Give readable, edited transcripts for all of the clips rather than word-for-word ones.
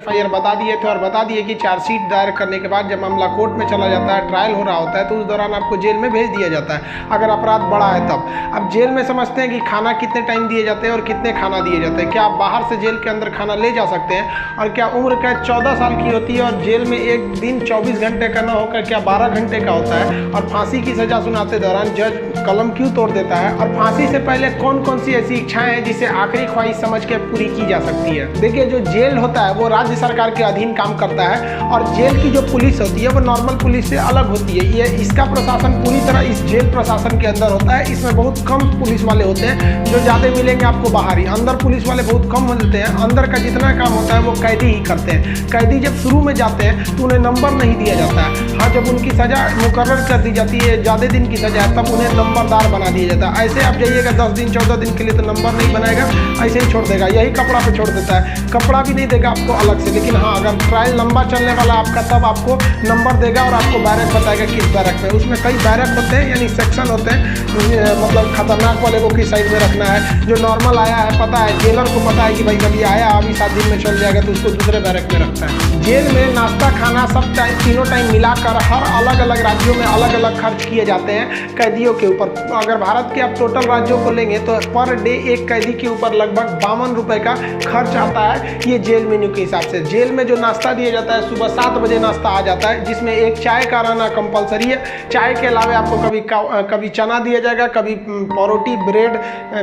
FIR बता दिए थे और बता दिए कि चार्जशीट दायर करने के बाद जब मामला कोर्ट में चला जाता है, ट्रायल हो रहा होता है, तो उस दौरान आपको जेल में भेज दिया जाता है अगर अपराध बड़ा है तब। अब जेल में समझते हैं कि खाना कितने टाइम दिए जाते हैं और कितने खाना दिए जाते हैं। क्या आप बाहर से जेल के अंदर खाना ले जा सकते हैं? और क्या उम्र कैद 14 साल की होती है और जेल में एक दिन 24 घंटे का न होकर क्या 12 घंटे का होता है? और फांसी की सजा सुनाते दौरान जज कलम क्यों तोड़ देता है? और फांसी से पहले कौन कौन सी ऐसी इच्छाएं हैं जिसे आखिरी ख्वाहिश समझ के पूरी की जा सकती है? देखिए, जो जेल होता है वो राज्य सरकार के अधीन काम करता है और जेल की जो पुलिस होती है वो नॉर्मल पुलिस से अलग होती है। ये इसका प्रशासन पूरी तरह इस जेल प्रशासन के अंदर होता है। इसमें बहुत कम पुलिस वाले होते हैं, जो ज़्यादा मिलेंगे आपको बाहर ही। अंदर पुलिस वाले बहुत कम होते हैं। अंदर का जितना काम होता है वो कैदी ही करते हैं। कैदी जब शुरू में जाते हैं तो उन्हें नंबर नहीं दिया जाता है। हाँ, जब उनकी सजा मुकर्रर कर दी जाती है, ज़्यादा दिन की सजा है, तब उन्हें नंबरदार बना दिया जाता है। ऐसे आप जाइएगा 10 दिन 14 दिन के लिए तो नंबर नहीं बनाएगा, ऐसे ही छोड़ देगा, यही कपड़ा पे छोड़ देता है। कपड़ा भी नहीं देगा आपको अलग से। लेकिन हाँ, अगर ट्रायल लंबा चलने वाला आपका तब आपको नंबर देगा और आपको बैरक बताएगा किस बैरक में। उसमें कई बैरक होते हैं, यानी सेक्शन होते हैं। मतलब खतरनाक वाले को किस साइड में रखना है। जो नॉर्मल आया है पता है, जेलर को पता है कि भाई जब ये आया अभी 7 दिन में चल जाएगा, तो उसको दूसरे बैरक में रखता है। जेल में नाश्ता खाना सब टाइम, तीनों टाइम मिलाकर हर अलग अलग राज्यों में अलग अलग खर्च किए जाते हैं कैदियों के ऊपर। अगर भारत के आप टोटल राज्यों को लेंगे तो पर डे एक कैदी के ऊपर लगभग 52 रुपये का खर्च आता है, ये जेल मेन्यू के हिसाब से। जेल में जो नाश्ता दिया जाता है, सुबह 7 बजे नाश्ता आ जाता है, जिसमें एक चाय का रहना कंपलसरी है। चाय के अलावा आपको कभी चना दिया जाएगा, कभी परोटी, ब्रेड,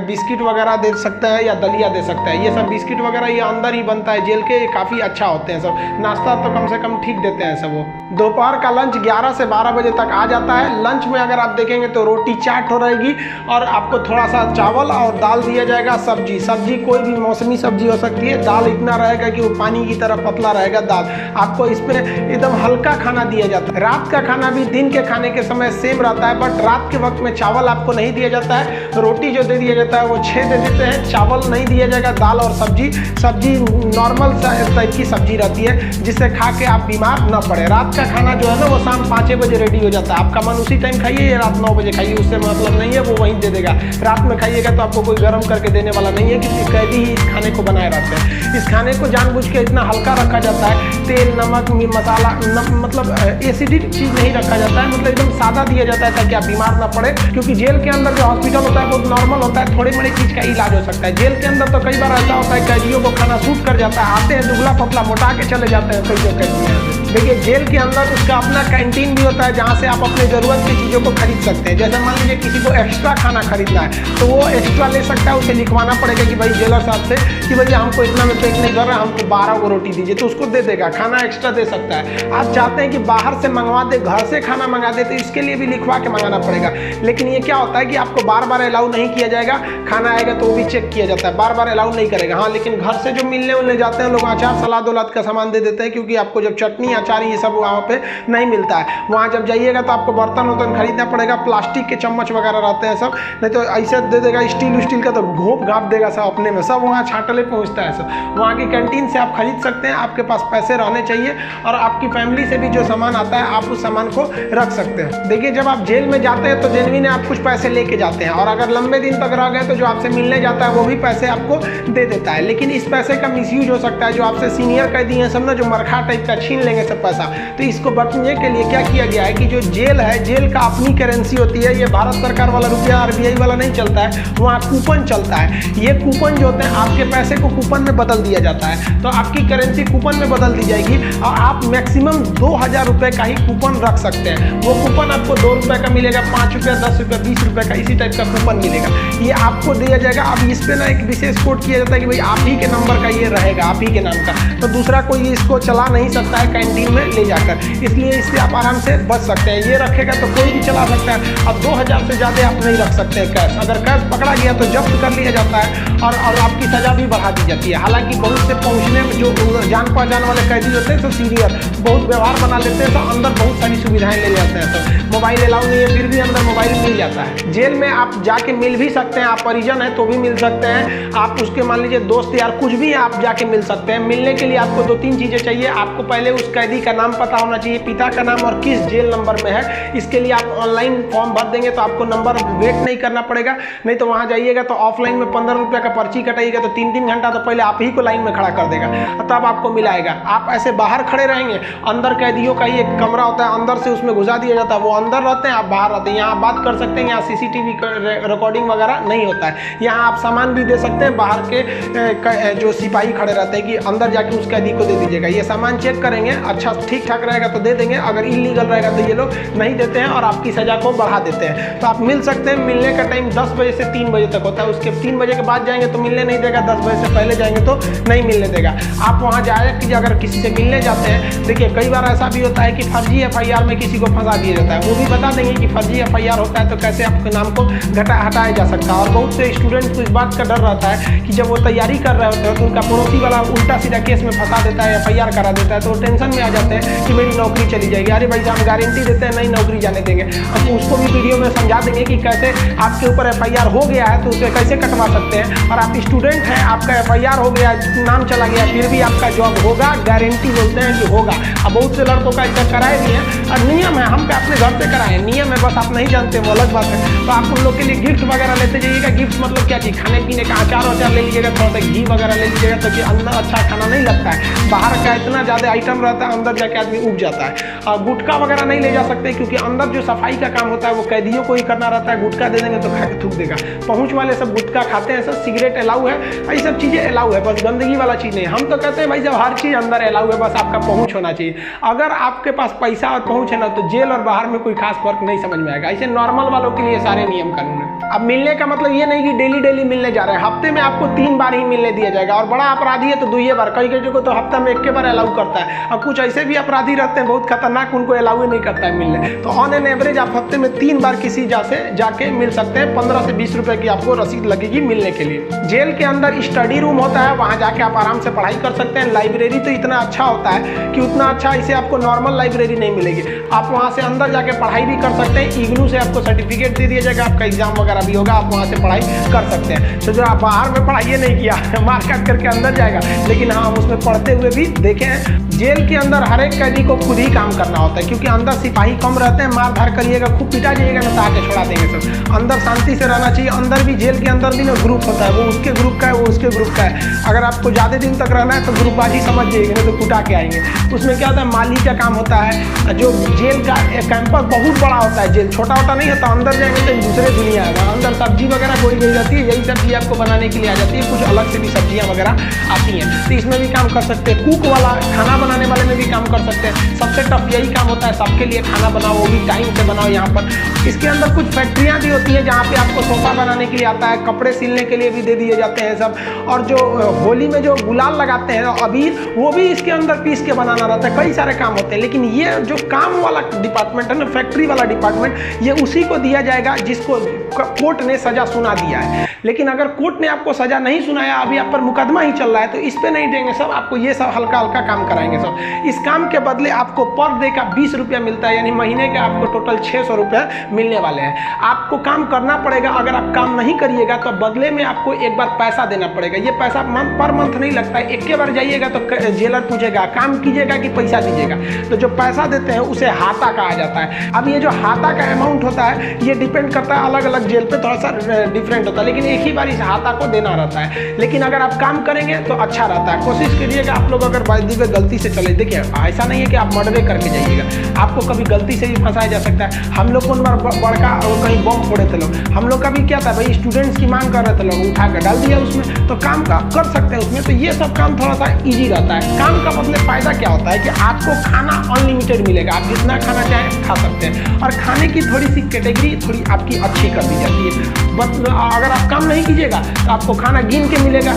बिस्किट वगैरह दे सकता है या दलिया दे सकता है। ये सब बिस्किट वगैरह ये अंदर ही बनता है जेल के, काफ़ी अच्छा होते हैं सब। नाश्ता तो कम से कम ठीक देते हैं सब वो। दोपहर का लंच 11 से 12 बजे तक आ जाता है। लंच में अगर आप देखेंगे तो रोटी चाट हो रहेगी और आपको थोड़ा सा चावल और दाल दिया जाएगा। सब्जी कोई भी मौसमी सब्जी हो सकती है। दाल इतना रहेगा कि वो पानी की तरह पतला रहेगा दाल। आपको इसमें एकदम हल्का खाना दिया जाता है। रात का खाना भी दिन के खाने के समय सेम रहता है, बट रात के वक्त में चावल आपको नहीं दिया जाता है। रोटी जो दे दिया जाता है वो 6 दे देते हैं, चावल नहीं दिया जाएगा। दाल और सब्जी नॉर्मल टाइप की सब्जी रहती है, जिससे खा के आप बीमार न पड़े। रात का खाना जो है ना वो शाम 5 बजे रेडी हो जाता है। आपका मन उसी टाइम खाइए या रात 9 बजे खाइए, उससे मतलब नहीं है, वो वहीं दे देगा। रात में खाइएगा तो आपको कोई गर्म करके देने वाला नहीं है, क्योंकि कैदी ही इस खाने को बनाए रहते हैं। इस खाने को जानबूझ के इतना हल्का रखा जाता है। तेल, नमक, मसाला मतलब एसिडिक चीज़ नहीं रखा जाता है, मतलब एकदम सादा दिया जाता है ताकि आप बीमार ना पड़े। क्योंकि जेल के अंदर जो हॉस्पिटल होता है बहुत नॉर्मल होता है, थोड़ी बड़ी चीज़ का इलाज हो सकता है। जेल के अंदर तो कई बार ऐसा होता है कैदियों को खाना सूट कर जाता है, आते हैं दुबला पतला मोटा के चले जाते हैं कई कैदी। देखिए, जेल के अंदर उसका अपना कैंटीन भी होता है, जहाँ से आप अपने ज़रूरत की चीज़ों को खरीद सकते हैं। जैसे मान लीजिए किसी को एक्स्ट्रा खाना खरीदना है तो वो एक्स्ट्रा ले सकता है। उसे लिखवाना पड़ेगा कि भाई जेलर साहब से कि भैया हमको इतना में पेट नहीं भर रहा, हमको 12 को रोटी दीजिए, तो उसको दे देगा, खाना एक्स्ट्रा दे सकता है। आप चाहते हैं कि बाहर से मंगवा दे, घर से खाना मंगा दे, तो इसके लिए भी लिखवा के मंगाना पड़ेगा। लेकिन ये क्या होता है कि आपको बार बार अलाउ नहीं किया जाएगा। खाना आएगा तो वो भी चेक किया जाता है, बार बार अलाउ नहीं करेगा। हाँ, लेकिन घर से जो मिलने उलने जाते हैं लोग, अचार सलाद उलाद का सामान दे देते हैं, क्योंकि आपको जब चटनी अचार ये सब वहाँ पे नहीं मिलता है। वहाँ जब जाइएगा तो आपको बर्तन वर्तन खरीदना पड़ेगा। प्लास्टिक के चम्मच वगैरह रहते हैं सब, नहीं तो ऐसे दे देगा स्टील का, तो घोप घाप देगा सब अपने में, सब वहाँ छाटले पहुँचता है सब। वहाँ की कैंटीन से आप खरीद सकते हैं। आपके पास पैसे रहने चाहिए और आपकी फैमिली से भी जो सामान आता है आप उस सामान को रख सकते हैं। देखिए, जब आप जेल में जाते हैं तो जेलवी ने आप कुछ पैसे लेके जाते हैं, और अगर लंबे दिन तक रह गए तो जो आपसे मिलने जाता है वो भी पैसे आपको दे देता है। लेकिन इस पैसे का मिसयूज हो सकता है। जो आपसे सीनियर कैदी हैं सब ना, जो मरखा टाइप का छीन लेंगे सब पैसा। तो इसको बचने के लिए क्या किया गया है कि जो जेल है, जेल का अपनी करेंसी होती है। ये भारत सरकार वाला रुपया RBI वाला नहीं चलता है, वहाँ कूपन चलता है। ये कूपन जो होते हैं, आपके पैसे को कूपन में बदल दिया जाता है, तो आपकी करेंसी कूपन में बदल दी जाएगी और आप मैक्सिमम 2000 रुपये का ही कूपन रख सकते हैं। वो कूपन आपको 2 रुपये का मिलेगा, 5 रुपये, 10 रुपये, 20 रुपये का, इसी टाइप का कूपन मिलेगा। ये आपको दिया जाएगा। अब इस पे ना एक विशेष कोड किया जाता है कि भाई आप ही के नंबर का ये रहेगा, आप ही के नाम का, तो दूसरा कोई इसको चला नहीं सकता है कैंटीन में ले जाकर। इसलिए इससे आप आराम से बच सकते हैं। ये रखेगा तो कोई भी चला सकता है। अब 2000 से ज़्यादा आप नहीं रख सकते हैं कैश। अगर कैश पकड़ा गया तो जब्त कर लिया जाता है और आपकी सज़ा भी बढ़ा दी जाती है। हालांकि बहुत से पहुंचने में जो जान पहचान वाले कैदी होते हैं तो सीनियर बहुत व्यवहार बना लेते हैं, तो अंदर बहुत सारी सुविधाएं ले जाते हैं। तो मोबाइल अलाउ नहीं है, फिर भी अंदर मोबाइल मिल जाता है। जेल में आप जाके मिल भी सकते हैं। आप परिजन हैं तो भी मिल सकते हैं। आप उसके मान लीजिए दोस्त यार कुछ भी आप जाके मिल सकते हैं। मिलने के लिए आपको 2-3 चीज़ें चाहिए। आपको पहले उस कैदी का नाम पता होना चाहिए, पिता का नाम और किस जेल नंबर में है। इसके लिए आप ऑनलाइन फॉर्म भर देंगे तो आपको नंबर वेट नहीं करना पड़ेगा। नहीं तो वहाँ जाइएगा तो ऑफलाइन में 15 रुपये का पर्ची कटाइएगा तो 3-3 घंटा तो पहले आप ही को लाइन में खड़ा कर देगा, तब आपको मिलाएगा। आप ऐसे बाहर खड़े रहेंगे, अंदर कैदियों का ही एक कमरा होता है, अंदर से उसमें घुसा दिया जाता है, वो अंदर रहते हैं, आप बाहर रहते हैं। यहाँ आप बात कर सकते हैं, यहाँ CCTV रिकॉर्डिंग वगैरह नहीं होता है। यहाँ आप सामान भी दे सकते हैं, बाहर के जो सिपाही खड़े रहते हैं कि अंदर जाके उस कैदी को दे दीजिएगा, ये सामान चेक करेंगे, अच्छा ठीक ठाक रहेगा तो दे देंगे, अगर इलीगल रहेगा तो ये लोग नहीं देते हैं और आपकी सजा को बढ़ा देते हैं। तो आप मिल सकते हैं। मिलने का टाइम 10 बजे से 3 बजे तक होता है, उसके 3 बजे के बाद जाएंगे तो मिलने नहीं देगा, 10 बजे से पहले जाएंगे तो नहीं मिलने देगा। आप वहाँ जाए कि अगर किसी से मिलने जाते हैं, देखिए कई बार ऐसा भी होता है कि फर्जी FIR में किसी को फंसा दिया जाता है, वो भी बता देंगे कि फर्जी FIR होता है तो कैसे आपके नाम को हटाया जा सकता है। और बहुत से स्टूडेंट को इस बात का डर रहता है कि जब वो तैयारी कर रहे होते हैं तो उनका पड़ोसी वाला उल्टा सीधा केस में फंसा देता है, FIR करा देता है, तो वो टेंशन में आ जाते हैं कि मेरी नौकरी चली जाएगी। अरे भाई हम गारंटी देते हैं नहीं नौकरी जाने देंगे। हम उसको भी वीडियो में समझा देंगे कि कैसे आपके ऊपर FIR हो गया है तो उसे कैसे कटवा सकते हैं, और आप स्टूडेंट हैं, आपका FIR हो गया, नाम चला गया, फिर भी आपका जॉब होगा, गारंटी बोलते हैं कि होगा। अब बहुत से लड़कों का ऐसा कराए भी है और नियम है, हम अपने घर से कराए, नियम है, बस आप नहीं जानते, वो अलग बात है। तो आप उन लोग के लिए गिफ्ट वगैरह लेते जाइएगा। गिफ्ट मतलब क्या चीज़, खाने पीने का अचार ले लीजिएगा, थोड़ा सा घी वगैरह ले लीजिएगा, तो कि अंदर अच्छा खाना नहीं लगता है, बाहर का इतना ज़्यादा आइटम रहता है, अंदर जाके आदमी उग जाता है। और गुटखा वगैरह नहीं ले जा सकते क्योंकि अंदर जो सफाई का काम होता है वो कैदियों को ही करना रहता है। गुटखा दे देंगे तो खा के थूक देगा। पहुँच वाले सब गुटखा खाते हैं, सब सिगरेट अलाउ है, ये सब चीज़ें अलाउ है, बस गंदगी वाला चीज़ नहीं। हम तो कहते हैं भाई जब हर चीज़ अंदर अलाउ है, बस आपका पहुँच होना चाहिए। अगर आपके पास पैसा और पहुँच है ना तो जेल और बाहर में कोई खास फर्क नहीं समझ में आएगा। ऐसे नॉर्मल वालों के लिए सारे नियम कानून है। अब मिलने का मतलब ये नहीं कि डेली मिलने जा रहे हैं, हफ्ते में आपको 3 बार ही मिलने दिया जाएगा, और बड़ा अपराधी है तो 2 बार, कई को तो हफ्ता में 1 बार अलाउ करता है। और कुछ ऐसे भी अपराधी रहते हैं बहुत खतरनाक, उनको अलाउ नहीं करता है मिलने। तो ऑन एन एवरेज आप हफ्ते में 3 बार किसी जाके मिल सकते हैं। 15 से 20 रुपए की आपको रसीद लगेगी मिलने के लिए। जेल के अंदर स्टडी रूम होता है, वहाँ जाके आप आराम से पढ़ाई कर सकते हैं। लाइब्रेरी तो इतना अच्छा होता है कि उतना अच्छा इसे आपको नॉर्मल लाइब्रेरी नहीं मिलेगी। आप वहाँ से अंदर जाके पढ़ाई भी कर सकते हैं। इग्नू से आपको सर्टिफिकेट दे दिया जाएगा, आपका एग्जाम वगैरह भी होगा, आप वहाँ से पढ़ाई कर सकते हैं। तो जो आप बाहर में पढ़ाई नहीं किया, मार काट करके अंदर जाएगा, लेकिन हाँ उसमें पढ़ते हुए भी देखे हैं। जेल के अंदर हर एक कैदी को खुद ही काम करना होता है क्योंकि अंदर सिपाही कम रहते हैं। मार धार करिएगा, खूब पिटा जाइएगा ना तो आके छोड़ा देंगे सब। अंदर शांति से रहना चाहिए। अंदर भी जेल के अंदर भी ना ग्रुप होता है, वो उसके ग्रुप का है, वो उसके ग्रुप का है। अगर आपको ज़्यादा दिन तक रहना है तो ग्रुपबाजी समझ जाइएगा, नहीं तो कुटा के आएंगे। उसमें क्या होता है, माली का काम होता है। जो जेल का कैंपस बहुत बड़ा होता है, जेल छोटा होता नहीं होता। अंदर जाएंगे तो दूसरे दुनिया है, अंदर सब्जी वगैरह बोई गई जाती है, यही सब्जी आपको बनाने के लिए आ जाती है। कुछ अलग से भी सब्जियाँ वगैरह आती हैं, तो इसमें भी काम कर सकते हैं। कुक वाला, खाना बनाने वाले में भी काम कर सकते हैं। सबसे टफ यही काम होता है, सबके लिए खाना बनाओ, वो भी टाइम से बनाओ। यहाँ पर इसके अंदर कुछ फैक्ट्रियाँ भी होती हैं जहाँ पे आपको सोफा बनाने के लिए आता है, कपड़े सिलने के लिए भी दे दिए जाते हैं सब। और जो होली में जो गुलाल लगाते हैं अबीर, वो भी इसके अंदर पीस के बनाना रहता है। कई सारे काम होते हैं, लेकिन ये जो काम वाला डिपार्टमेंट है ना, फैक्ट्री वाला डिपार्टमेंट, ये उसी को दिया जाएगा जिसको कोर्ट ने सजा सुना दिया है। लेकिन अगर कोर्ट ने आपको सजा नहीं सुनाया, अभी आप पर मुकदमा ही चल रहा है, तो इस पे नहीं देंगे सब, आपको ये सब हल्का हल्का काम कराएंगे सब। इस काम के बदले आपको पर डे का 20 रुपया मिलता है, यानी महीने का आपको टोटल 600 रुपये मिलने वाले हैं। आपको काम करना पड़ेगा, अगर आप काम नहीं करिएगा तो बदले में आपको एक बार पैसा देना पड़ेगा। ये पैसा पर मंथ नहीं लगता है, एक बार जाइएगा तो जेलर पूछेगा काम कीजिएगा कि पैसा दीजिएगा, तो जो पैसा देते हैं उसे हाता कहा जाता है। अब ये जो हाता का अमाउंट होता है ये डिपेंड करता है, अलग अलग जेल पे थोड़ा सा डिफरेंट होता है, लेकिन एक ही बार इस हाता को देना रहता है। लेकिन अगर आप काम करेंगे तो अच्छा रहता है। कोशिश करिएगा आप लोग अगर बाइदी पे गलती से चले, देखिए ऐसा नहीं है कि आप मर्डर करके जाइएगा, आपको कभी गलती से भी फंसाया जा सकता है। हम लोग कौन बार बड़का कहीं बम फोड़े थे लोग, हम लोग का भी क्या था भाई, स्टूडेंट्स की मांग कर रहे थे लोग, उठा कर डाल दिया उसमें, तो काम का कर सकते हैं उसमें। तो ये सब काम थोड़ा सा ईजी रहता है। काम का मतलब फायदा क्या होता है कि आपको खाना अनलिमिटेड मिलेगा, आप जितना खाना चाहें खा सकते हैं, और खाने की थोड़ी सी कैटेगरी थोड़ी आपकी अच्छी कर दी जाती है। बस अगर आप काम नहीं कीजिएगा तो आपको खाना गिन के मिलेगा,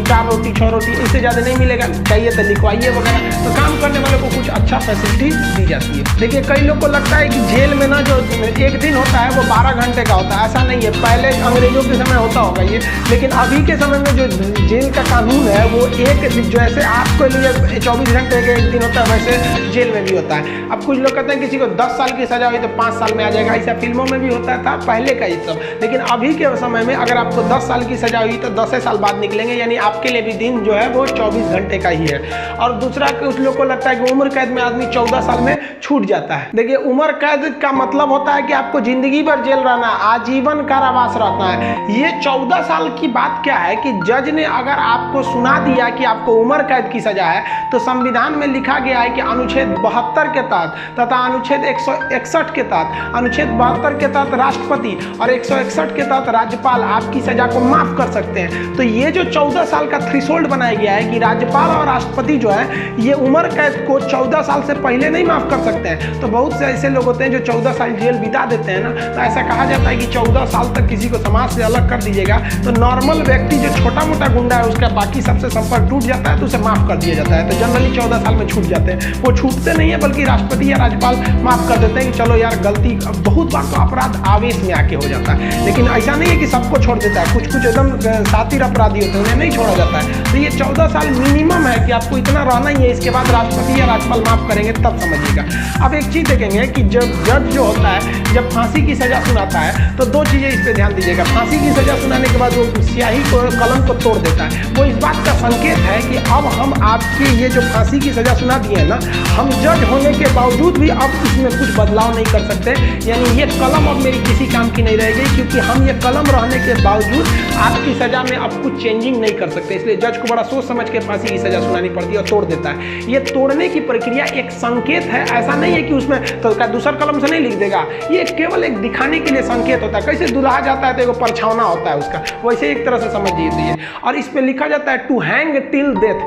4 रोटी 6 रोटी, इससे ज़्यादा नहीं मिलेगा, चाहिए तो लिखवाइए वगैरह। तो काम करने वाले को कुछ अच्छा फैसिलिटी दी जाती है। देखिए कई लोग को लगता है कि जेल में ना जो एक दिन होता है वो 12 घंटे का होता है, ऐसा नहीं है। पहले अंग्रेजों के समय होता होगा ये, लेकिन अभी के समय में जो जेल का कानून है वो एक जैसे आपके लिए 24 घंटे का एक दिन होता है, वैसे जेल में भी होता है। अब कुछ लोग कहते हैं किसी को 10 साल की सजा हुई तो 5 साल में आ जाएगा, ऐसा फिल्मों में भी होता था पहले का ये सब, लेकिन अभी के समय में अगर आपको 10 साल की सजा हुई तो 10 साल बाद निकलेंगे, यानी आपके लिए भी दिन जो है वो 24 घंटे का ही है। और दूसरा कुछ लोग को लगता है कि उम्र कैद में आदमी 14 साल में छूट जाता है। देखिए, उम्र कैद का मतलब होता है कि आपको जिंदगी भर जेल रहना, आजीवन कारावास रहना है। ये 14 साल की बात क्या है कि जज ने अगर आपको सुना दिया कि आपको उम्र कैद की सजा है, तो संविधान में लिखा गया है कि अनुच्छेद 72 के तहत तथा अनुच्छेद 161 के तहत, अनुच्छेद 72 के तहत राष्ट्रपति और 161 के तहत राज्यपाल आपकी सजा को माफ कर सकते हैं। तो ये जो 14 साल का थ्रेशोल्ड बनाया गया है कि राज्यपाल और राष्ट्रपति जो है ये उम्र कैद को 14 साल से पहले नहीं माफ कर सकते हैं। तो बहुत से ऐसे लोग होते हैं जो 14 साल जेल बिता देते हैं ना, तो ऐसा कहा जाता है कि 14 साल तक किसी को समाज से अलग कर दीजिएगा तो नॉर्मल व्यक्ति जो छोटा मोटा गुंडा है उसका बाकी सबसे संपर्क टूट जाता है, तो उसे माफ कर दिया जाता है। तो जनरली 14 साल में छूट जाते हैं। वो छूटते नहीं है बल्कि राष्ट्रपति या राज्यपाल माफ कर देते हैं कि चलो यार गलती, बहुत बार तो अपराध आवेश में आके हो जाता है, लेकिन ऐसा नहीं है कि सबको छोड़ देता है। कुछ एकदम सातिर अपराधी होते हैं, उन्हें नहीं छोड़ा जाता है। तो ये 14 साल मिनिमम है कि आपको इतना रहना ही है, इसके बाद राष्ट्रपति या राज्यपाल माफ करेंगे तब समझिएगा। अब एक चीज देखेंगे कि जब जज जो होता है जब फांसी की सजा सुनाता है तो दो चीजें इस पे ध्यान दीजिएगा। फांसी की सजा सुनाने के बाद वो स्याही को, कलम को तोड़ देता है। वो इस बात का संकेत है कि अब हम आपके ये जो फांसी की सजा सुना दिए है ना, हम जज होने के बावजूद भी अब इसमें कुछ बदलाव नहीं कर सकते, यानी ये कलम अब मेरी किसी काम की नहीं रहेगी, क्योंकि हम ये कलम रहने के बावजूद आपकी सजा में अब कुछ चेंजिंग नहीं कर सकते। इसलिए जज को बड़ा सोच समझ के फांसी की सजा सुनानी पड़ती है और तोड़ देता है। ये तोड़ने की प्रक्रिया एक संकेत है, ऐसा नहीं है कि उसमें तो दूसर कलम से नहीं लिख देगा, ये केवल एक दिखाने के लिए संकेत होता है। कैसे दुल्हा जाता है तो एक परछावना होता है उसका, वैसे एक तरह से समझ लीजिए। और इस पे लिखा जाता है टू हैंग टिल डेथ,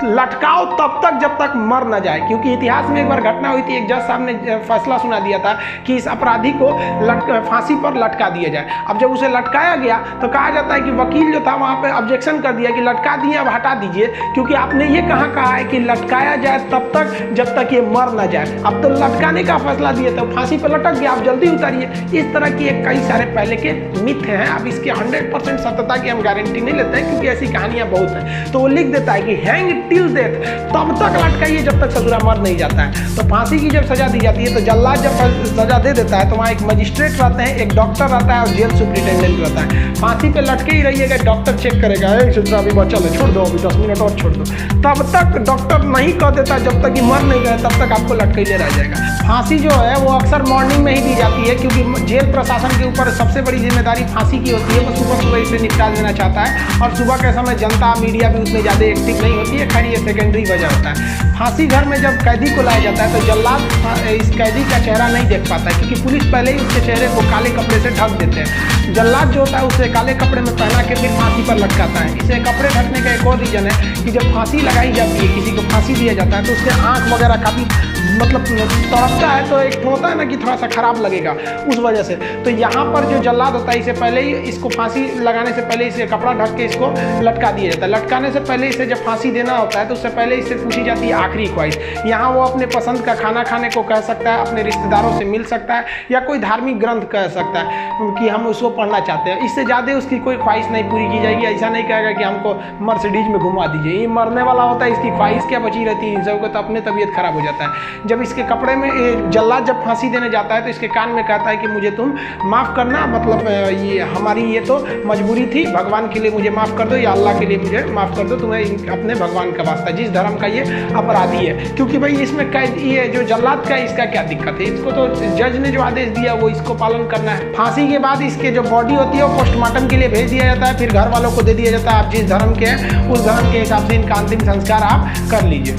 लटकाओ तब तक जब तक मर न जाए। क्योंकि इतिहास में एक बार घटना हुई थी, एक जज साहब ने फैसला सुना दिया था कि इस अपराधी को फांसी पर लटका दिया जाए। अब जब उसे लटकाया गया तो कहा जाता है कि वकील जो था वहाँ पे ऑब्जेक्शन कर दिया कि लटका दिए, अब हटा दीजिए, क्योंकि आपने ये कहा है कि लटकाया जाए तब तक जब तक ये मर न जाए। अब तो लटकाने का फैसला दिए तो फांसी पर लटक गया, आप जल्दी उतारिए। इस तरह की कई सारे पहले के मिथ हैं। अब इसके 100% सत्यता की हम गारंटी नहीं लेते हैं, क्योंकि ऐसी कहानियां बहुत हैं। तो वो लिख देता है कि हैंग टिल डेथ, तब तक लटकाइए जब तक ससुरा मर नहीं जाता है। तो फांसी की जब सजा दी जाती है तो जल्लाद जब सजा दे देता है तो वहाँ एक मजिस्ट्रेट रहते हैं, एक डॉक्टर रहता है और जेल सुप्रिटेंडेंट रहता है। फांसी पे लटके ही रहिएगा, डॉक्टर चेक करेगा ससुरा अभी बचा ले, छोड़ दो, अभी 10 मिनट और छोड़ दो। तब तक डॉक्टर नहीं कह देता जब तक कि मर नहीं गए, तब तक आपको लटके रह जाएगा। फांसी जो है वो अक्सर मॉर्निंग में ही दी जाती है, क्योंकि जेल प्रशासन के ऊपर सबसे बड़ी जिम्मेदारी फांसी की होती है। वो सुबह सुबह इसे निपटा देना चाहता है, और सुबह के समय जनता मीडिया भी उतनी ज़्यादा एक्टिव नहीं होती है। खैर ये सेकेंडरी वजह होता है। फांसी घर में जब कैदी को लाया जाता है तो जल्लाद इस कैदी का चेहरा नहीं देख पाता है, क्योंकि पुलिस पहले ही उसके चेहरे को काले कपड़े से ढक देते हैं। जल्लाद जो होता है उसे काले कपड़े में पहना के फिर फांसी पर लटकाता है। इसे कपड़े ढकने का एक और रीजन है कि जब फांसी लगाई जाती है, किसी को फांसी दिया जाता है, तो उसके आँख वगैरह काफ़ी मतलब तड़पता है, तो एक होता है ना कि थोड़ा सा खराब लगेगा उस वजह से। तो यहाँ पर जो जल्लाद होता है इसे पहले ही, इसको फांसी लगाने से पहले इसे कपड़ा ढक के इसको लटका दिया जाता है। लटकाने से पहले इसे जब फांसी देना होता है तो उससे पहले इससे पूछी जाती है आखिरी ख्वाहिश। यहाँ वो अपने पसंद का खाना खाने को कह सकता है, अपने रिश्तेदारों से मिल सकता है, या कोई धार्मिक ग्रंथ कह सकता है कि हम उसको पढ़ना चाहते हैं। इससे ज़्यादा उसकी कोई ख्वाहिश नहीं पूरी की जाएगी। ऐसा नहीं कहेगा कि हमको मर्सिडीज में घुमा दीजिए, ये मरने वाला होता है, इसकी ख्वाहिश क्या बची रहती है। इन सबको तो अपने तबीयत खराब हो जाता है। जब इसके कपड़े में जल्लाद जब फांसी देने जाता है तो इसके कान में कहता है कि मुझे तुम माफ़ करना, मतलब ये हमारी ये तो मजबूरी थी, भगवान के लिए मुझे माफ़ कर दो, या अल्लाह के लिए मुझे माफ़ कर दो, तुम्हें अपने भगवान का वास्ता, जिस धर्म का ये अपराधी है। क्योंकि भाई इसमें ये जो जल्लाद का इसका क्या दिक्कत है, इसको तो जज ने जो आदेश दिया वो इसको पालन करना है। फांसी के बाद इसके जो बॉडी होती है वो पोस्टमार्टम के लिए भेज दिया जाता है, फिर घर वालों को दे दिया जाता है। आप जिस धर्म के हैं उस धर्म के हिसाब से इनका अंतिम संस्कार आप कर लीजिए।